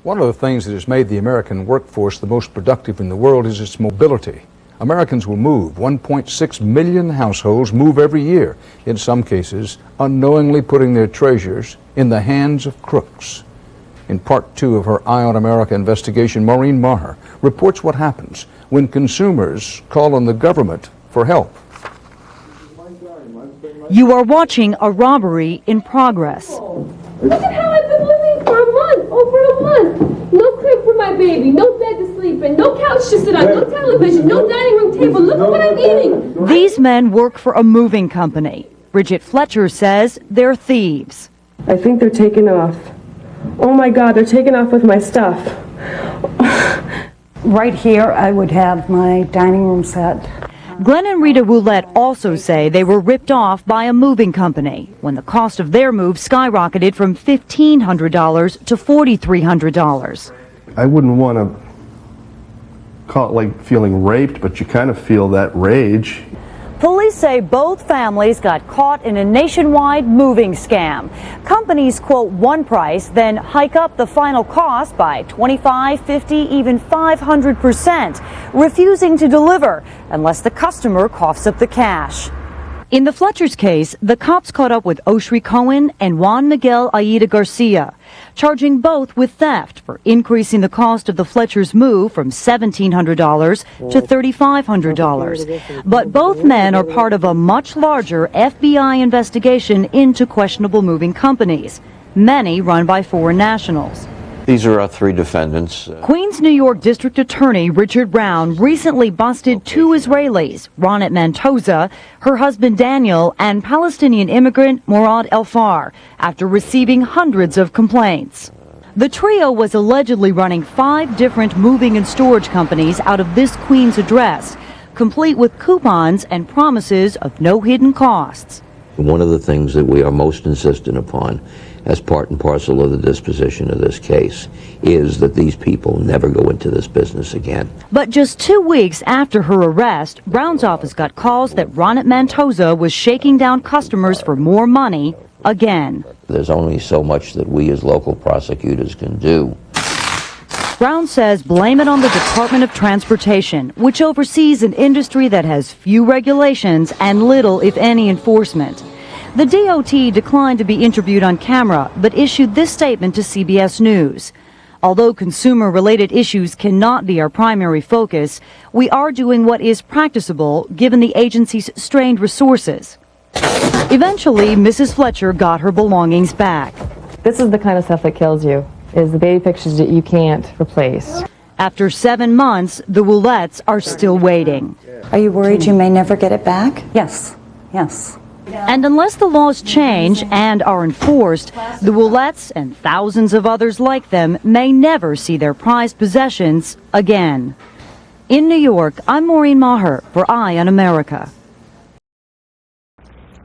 One of the things that has made the American workforce the most productive in the world is its mobility. Americans will move. 1.6 million households move every year, in some cases unknowingly putting their treasures in the hands of crooks. In part 2 of her Eye on America investigation, Maureen Maher reports what happens when consumers call on the government for help. You are watching a robbery in progress. Look at how I've been living for a month, over a month. No crib for my baby, no bed to sleep in, no couch to sit on, no television, no dining room table. Look at what I'm eating. These men work for a moving company. Bridget Fletcher says they're thieves. I think they're taking off. Oh my God, they're taking off with my stuff. Right here, I would have my dining room set. Glenn and Rita Ouilette also say they were ripped off by a moving company when the cost of their move skyrocketed from $1,500 to $4,300. I wouldn't want to call it like feeling raped, but you kind of feel that rage. Police say both families got caught in a nationwide moving scam. Companies quote one price, then hike up the final cost by 25, 50, even 500%, refusing to deliver unless the customer coughs up the cash. In the Fletcher's case, the cops caught up with Oshri Cohen and Juan Miguel Aida Garcia, charging both with theft for increasing the cost of the Fletcher's move from $1,700 to $3,500. But both men are part of a much larger FBI investigation into questionable moving companies, many run by foreign nationals. These are our 3 defendants. Queens, New York District Attorney Richard Brown recently busted 2 Israelis, Ronit Mantoza, her husband Daniel, and Palestinian immigrant Morad Elfar, after receiving hundreds of complaints. The trio was allegedly running 5 different moving and storage companies out of this Queens address, complete with coupons and promises of no hidden costs. One of the things that we are most insistent upon as part and parcel of the disposition of this case is that these people never go into this business again. But just 2 weeks after her arrest, Brown's office got calls that Ronit Mantoza was shaking down customers for more money again. There's only so much that we as local prosecutors can do. Brown says blame it on the Department of Transportation, which oversees an industry that has few regulations and little, if any, enforcement. The DOT declined to be interviewed on camera, but issued this statement to CBS News. Although consumer-related issues cannot be our primary focus, we are doing what is practicable given the agency's strained resources. Eventually, Mrs. Fletcher got her belongings back. This is the kind of stuff that kills you, is the baby pictures that you can't replace. After 7 months, the Ouilettes are still waiting. Are you worried you may never get it back? Yes, yes. And unless the laws change and are enforced, the Ouilettes and thousands of others like them may never see their prized possessions again. In New York, I'm Maureen Maher for Eye on America.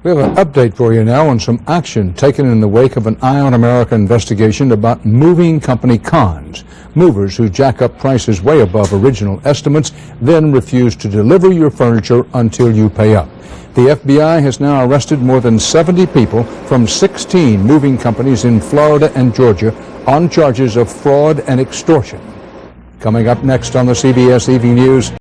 We have an update for you now on some action taken in the wake of an Eye on America investigation about moving company cons. Movers who jack up prices way above original estimates, then refuse to deliver your furniture until you pay up. The FBI has now arrested more than 70 people from 16 moving companies in Florida and Georgia on charges of fraud and extortion. Coming up next on the CBS Evening News.